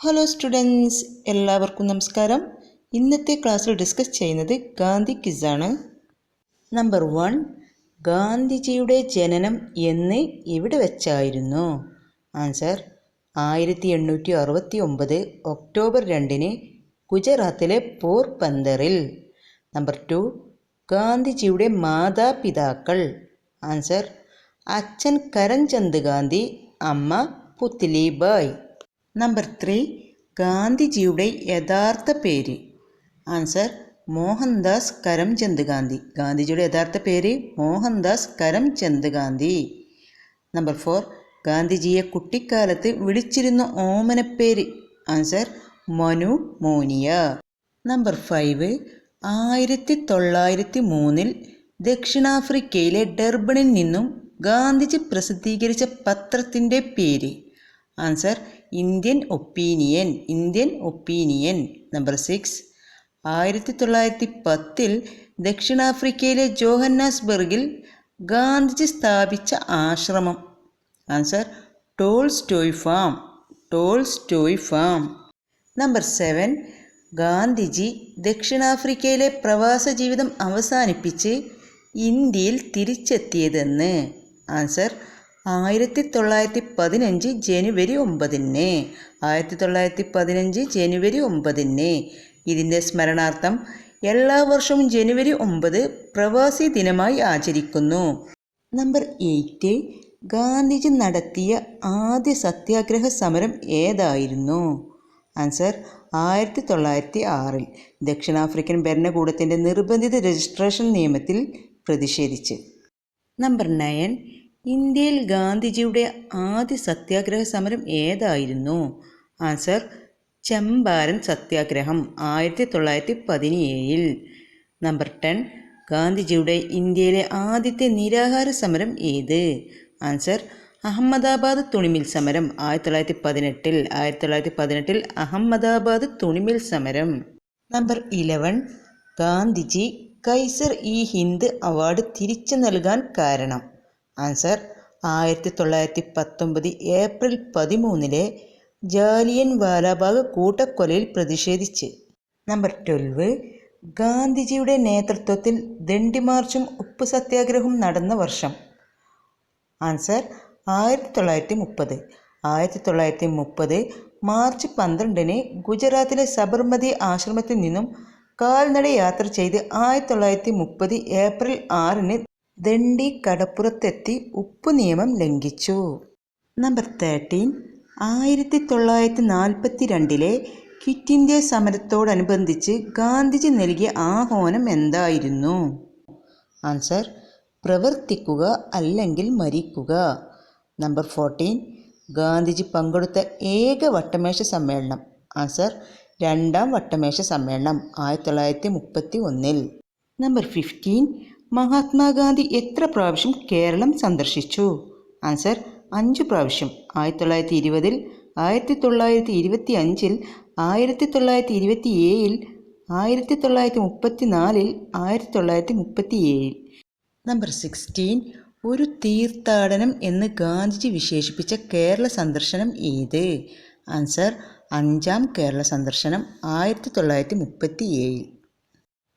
Hello students, എല്ലാവർക്കും നമസ്കാരം. ഇന്നത്തെ ക്ലാസ്സിൽ ഡിസ്കസ് ചെയ്യുന്നത് ഗാന്ധി ക്വിസാണ്. നമ്പർ 1, ഗാന്ധിജിയുടെ ജനനം എന്ന് എവിടെ വെച്ചായിരുന്നു? ആൻസർ 1869 ഒക്ടോബർ 2 ഗുജറാത്തിലെ പോർബന്ദറിൽ. നമ്പർ 2, ഗാന്ധിജിയുടെ മാതാപിതാക്കൾ. ആൻസർ അച്ഛൻ കരംചന്ദ് ഗാന്ധി, അമ്മ പുത്ലിബായ്. നമ്പർ 3, ഗാന്ധിജിയുടെ യഥാർത്ഥ പേര്. ആൻസർ മോഹൻദാസ് കരംചന്ദ് ഗാന്ധി. ഗാന്ധിജിയുടെ യഥാർത്ഥ പേര് മോഹൻദാസ് കരംചന്ദ് ഗാന്ധി. നമ്പർ 4, ഗാന്ധിജിയെ കുട്ടിക്കാലത്ത് വിളിച്ചിരുന്ന ഓമനപ്പേര്. ആൻസർ മനു മോനിയ. നമ്പർ 5, 1903 ദക്ഷിണാഫ്രിക്കയിലെ ഡർബണിൽ നിന്നും ഗാന്ധിജി പ്രസിദ്ധീകരിച്ച പത്രത്തിൻ്റെ പേര്. Answer Indian opinion. നമ്പർ 6, 1910 ദക്ഷിണാഫ്രിക്കയിലെ ജോഹന്നാസ്ബർഗിൽ ഗാന്ധിജി സ്ഥാപിച്ച ആശ്രമം. Answer Tolstoy farm. Number 7, Gandhiji ദക്ഷിണാഫ്രിക്കയിലെ പ്രവാസ ജീവിതം അവസാനിപ്പിച്ച് ഇന്ത്യയിൽ തിരിച്ചെത്തിയതെന്ന്. ആൻസർ 1915 ജനുവരി 9. 1915 ജനുവരി 9. ഇതിൻ്റെ സ്മരണാർത്ഥം എല്ലാ വർഷവും ജനുവരി 9 പ്രവാസി ദിനമായി ആചരിക്കുന്നു. നമ്പർ 8, ഗാന്ധിജി നടത്തിയ ആദ്യ സത്യാഗ്രഹ സമരം ഏതായിരുന്നു? ആൻസർ 1906 ദക്ഷിണാഫ്രിക്കൻ ഭരണകൂടത്തിൻ്റെ നിർബന്ധിത രജിസ്ട്രേഷൻ നിയമത്തിൽ പ്രതിഷേധിച്ച്. നമ്പർ 9, ഇന്ത്യയിൽ ഗാന്ധിജിയുടെ ആദ്യ സത്യാഗ്രഹ സമരം ഏതായിരുന്നു? ആൻസർ ചമ്പാരൻ സത്യാഗ്രഹം 1917. നമ്പർ 10, ഗാന്ധിജിയുടെ ഇന്ത്യയിലെ ആദ്യത്തെ നിരാഹാര സമരം ഏത്? ആൻസർ അഹമ്മദാബാദ് തുണിമിൽ സമരം 1918. അഹമ്മദാബാദ് തുണിമിൽ സമരം. നമ്പർ 11, ഗാന്ധിജി കൈസർ-ഇ-ഹിന്ദ് അവാർഡ് തിരിച്ചു നൽകാൻ കാരണം. ആൻസർ 1919 ഏപ്രിൽ 13 ജാലിയൻ വാലാബാഗ് കൂട്ടക്കൊലയിൽ പ്രതിഷേധിച്ച്. നമ്പർ 12, ഗാന്ധിജിയുടെ നേതൃത്വത്തിൽ ദണ്ഡി മാർച്ചും ഉപ്പ് സത്യാഗ്രഹവും നടന്ന വർഷം. ആൻസർ 1930. 1930 മാർച്ച് 12 ഗുജറാത്തിലെ സബർമതി ആശ്രമത്തിൽ നിന്നും കാൽനട യാത്ര ചെയ്ത് 1930 ഏപ്രിൽ 6 ദണ്ഡി കടപ്പുറത്തെത്തി ഉപ്പു നിയമം ലംഘിച്ചു. നമ്പർ 13, 1942 ക്വിറ്റ് ഇന്ത്യ സമരത്തോടനുബന്ധിച്ച് ഗാന്ധിജി നൽകിയ ആഹ്വാനം എന്തായിരുന്നു? ആൻസർ പ്രവർത്തിക്കുക അല്ലെങ്കിൽ മരിക്കുക. നമ്പർ 14, ഗാന്ധിജി പങ്കെടുത്ത ഏക വട്ടമേശ സമ്മേളനം. ആൻസർ രണ്ടാം വട്ടമേശ സമ്മേളനം 1931. നമ്പർ 15, മഹാത്മാഗാന്ധി എത്ര പ്രാവശ്യം കേരളം സന്ദർശിച്ചു? ആൻസർ 5 പ്രാവശ്യം. 1920, 1925, 1927, 1934, 1937. നമ്പർ 16, ഒരു തീർത്ഥാടനം എന്ന് ഗാന്ധിജി വിശേഷിപ്പിച്ച കേരള സന്ദർശനം ഏത്? ആൻസർ 5ാം കേരള സന്ദർശനം 1937.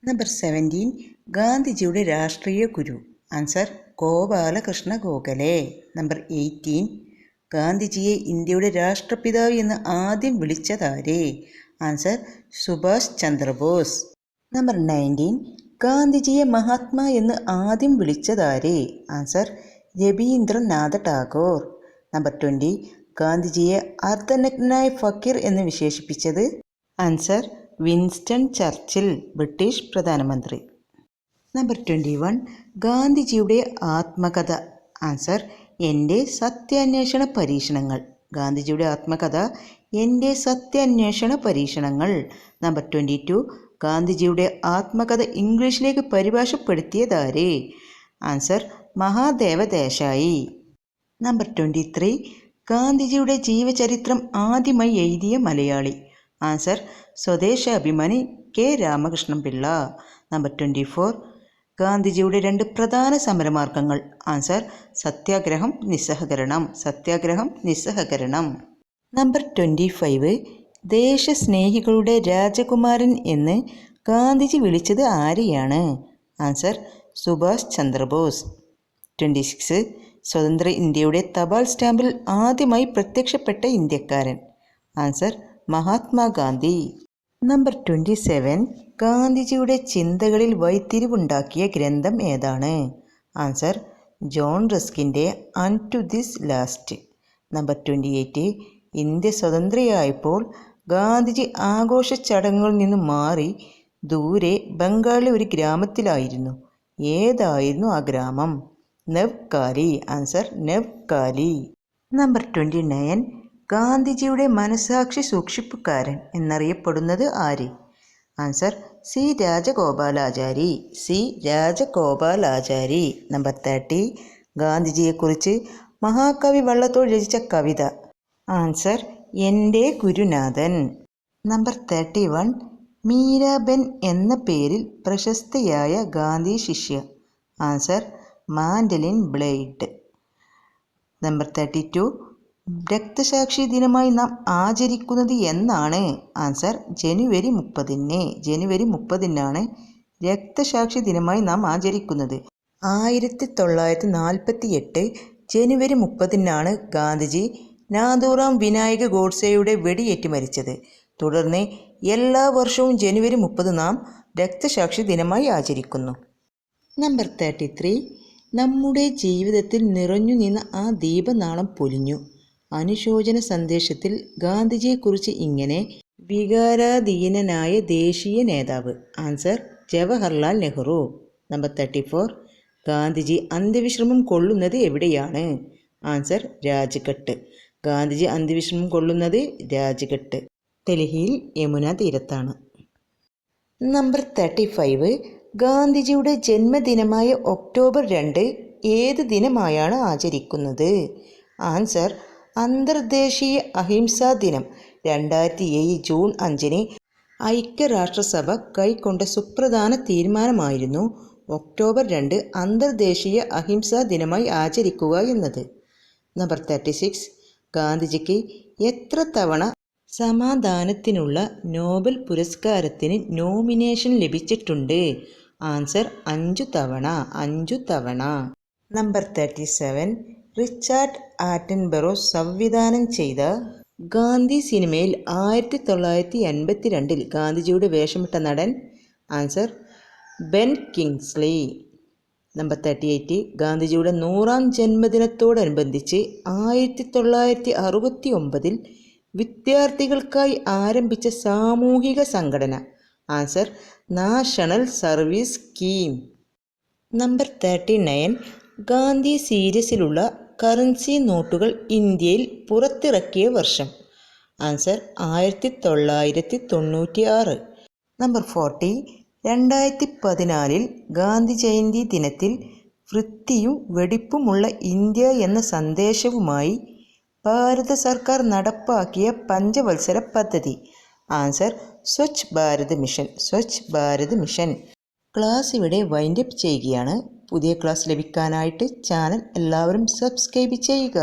നമ്പർ 17, ഗാന്ധിജിയുടെ രാഷ്ട്രീയ ഗുരു. ആൻസർ ഗോപാലകൃഷ്ണ ഗോഖലെ. നമ്പർ 18, ഗാന്ധിജിയെ ഇന്ത്യയുടെ രാഷ്ട്രപിതാവ് എന്ന് ആദ്യം വിളിച്ചതാരെ? ആൻസർ സുഭാഷ് ചന്ദ്രബോസ്. നമ്പർ 19, ഗാന്ധിജിയെ മഹാത്മാ എന്ന് ആദ്യം വിളിച്ചതാരെ? ആൻസർ രവീന്ദ്രനാഥ ടാഗോർ. നമ്പർ 20, ഗാന്ധിജിയെ അർദ്ധനഗ്നനായ ഫക്കീർ എന്ന് വിശേഷിപ്പിച്ചത്? ആൻസർ വിൻസ്റ്റൺ ചർച്ചിൽ, ബ്രിട്ടീഷ് പ്രധാനമന്ത്രി. നമ്പർ 21, ഗാന്ധിജിയുടെ ആത്മകഥ. ആൻസർ എൻ്റെ സത്യാന്വേഷണ പരീക്ഷണങ്ങൾ. ഗാന്ധിജിയുടെ ആത്മകഥ എൻ്റെ സത്യാന്വേഷണ പരീക്ഷണങ്ങൾ. നമ്പർ 22, ഗാന്ധിജിയുടെ ആത്മകഥ ഇംഗ്ലീഷിലേക്ക് പരിഭാഷപ്പെടുത്തിയതാരെ? ആൻസർ മഹാദേവ ദേശായി. നമ്പർ 23, ഗാന്ധിജിയുടെ ജീവചരിത്രം ആദ്യമായി എഴുതിയ Malayali. Answer Swadeshabhimani K Ramakrishnan Pillai. Number 24, ഗാന്ധിജിയുടെ 2 പ്രധാന സമരമാർഗങ്ങൾ. ആൻസർ സത്യാഗ്രഹം, നിസ്സഹകരണം. നമ്പർ 25, ദേശസ്നേഹികളുടെ രാജകുമാരൻ എന്ന് ഗാന്ധിജി വിളിച്ചത് ആരെയാണ്? ആൻസർ സുഭാഷ് ചന്ദ്രബോസ്. 26. സ്വതന്ത്ര ഇന്ത്യയുടെ തപാൽ സ്റ്റാമ്പിൽ ആദ്യമായി പ്രത്യക്ഷപ്പെട്ട ഇന്ത്യക്കാരൻ. ആൻസർ മഹാത്മാഗാന്ധി. നമ്പർ 27. ഗാന്ധിജിയുടെ ചിന്തകളിൽ വഴിത്തിരിവുണ്ടാക്കിയ ഗ്രന്ഥം ഏതാണ്? ആൻസർ ജോൺ റസ്കിൻ്റെ unto this last. Number 28. India സ്വതന്ത്രയായപ്പോൾ ഗാന്ധിജി ആഘോഷ ചടങ്ങുകളിൽ നിന്ന് മാറി ദൂരെ ബംഗാളിലെ ഒരു ഗ്രാമത്തിലായിരുന്നു. ഏതായിരുന്നു ആ ഗ്രാമം? നവ്കാലി. ആൻസർ നവ്കാലി. നമ്പർ 29. ഗാന്ധിജിയുടെ മനസാക്ഷി സൂക്ഷിപ്പുകാരൻ എന്നറിയപ്പെടുന്നത് ആര്? Answer C Rajagopalachari. C Rajagopalachari. Number 30. ഗാന്ധിജിയെക്കുറിച്ച് മഹാകവി വള്ളത്തോൾ രചിച്ച കവിത. ആൻസർ എൻ്റെ ഗുരുനാഥൻ. നമ്പർ 31. മീരാബെൻ എന്ന പേരിൽ പ്രശസ്തയായ ഗാന്ധി ശിഷ്യ. Answer Madeleine Slade. നമ്പർ 32. രക്തസാക്ഷി ദിനമായി നാം ആചരിക്കുന്നത് എന്നാണ്? ആൻസർ ജനുവരി 30. ജനുവരി 30 രക്തസാക്ഷി ദിനമായി നാം ആചരിക്കുന്നത്. 1948 ജനുവരി 30 ഗാന്ധിജി നാഥൂറാം വിനായക ഗോഡ്സെയുടെ വെടിയേറ്റ് മരിച്ചത്. തുടർന്ന് എല്ലാ വർഷവും ജനുവരി 30 നാം രക്തസാക്ഷി ദിനമായി ആചരിക്കുന്നു. നമ്പർ 33. നമ്മുടെ ജീവിതത്തിൽ നിറഞ്ഞു നിന്ന ആ ദീപനാളം പൊലിഞ്ഞു. അനുശോചന സന്ദേശത്തിൽ ഗാന്ധിജിയെക്കുറിച്ച് ഇങ്ങനെ: വികാരാധീനനായ ദേശീയ നേതാവ്. ആൻസർ ജവഹർലാൽ നെഹ്റു. നമ്പർ 34. ഗാന്ധിജി അന്ത്യവിശ്രമം കൊള്ളുന്നത് എവിടെയാണ്? ആൻസർ രാജ്ഘട്ട്. ഗാന്ധിജി അന്ത്യവിശ്രമം കൊള്ളുന്നത് രാജ്ഘട്ട്, ഡൽഹിയിൽ യമുന തീരത്താണ്. നമ്പർ 35. ഗാന്ധിജിയുടെ ജന്മദിനമായ ഒക്ടോബർ 2 ഏത് ദിനമായാണ് ആചരിക്കുന്നത്? ആൻസർ അന്തർദേശീയ അഹിംസാ ദിനം. 2007 ജൂൺ 5 ഐക്യരാഷ്ട്രസഭ കൈക്കൊണ്ട സുപ്രധാന തീരുമാനമായിരുന്നു ഒക്ടോബർ 2 അന്തർദേശീയ അഹിംസാ ദിനമായി ആചരിക്കുക എന്നത്. നമ്പർ 36. ഗാന്ധിജിക്ക് എത്ര തവണ സമാധാനത്തിനുള്ള നോബൽ പുരസ്കാരത്തിന് നോമിനേഷൻ ലഭിച്ചിട്ടുണ്ട്? ആൻസർ 5 തവണ. 5 തവണ. നമ്പർ 37. റിച്ചാർഡ് ആറ്റൻബറോ സംവിധാനം ചെയ്ത ഗാന്ധി സിനിമയിൽ 1982 ഗാന്ധിജിയുടെ വേഷമിട്ട നടൻ? Answer Ben Kingsley. നമ്പർ 38. ഗാന്ധിജിയുടെ 100ാം ജന്മദിനത്തോടനുബന്ധിച്ച് 1969 വിദ്യാർത്ഥികൾക്കായി ആരംഭിച്ച സാമൂഹിക സംഘടന? Answer national service scheme. Number 39. Gandhi സീരീസിലുള്ള കറൻസി നോട്ടുകൾ ഇന്ത്യയിൽ പുറത്തിറക്കിയ വർഷം? ആൻസർ 1996. നമ്പർ 40. 2014 ഗാന്ധി ജയന്തി ദിനത്തിൽ വൃത്തിയും വെടിപ്പുമുള്ള ഇന്ത്യ എന്ന സന്ദേശവുമായി ഭാരത സർക്കാർ നടപ്പാക്കിയ പഞ്ചവത്സര പദ്ധതി? Answer Swachh Bharat mission. Swachh Bharat mission. Class ഇവിടെ വൈൻഡപ്പ് ചെയ്യുകയാണ്. പുതിയ ക്ലാസ് ലഭിക്കാനായിട്ട് ചാനൽ എല്ലാവരും സബ്സ്ക്രൈബ് ചെയ്യുക.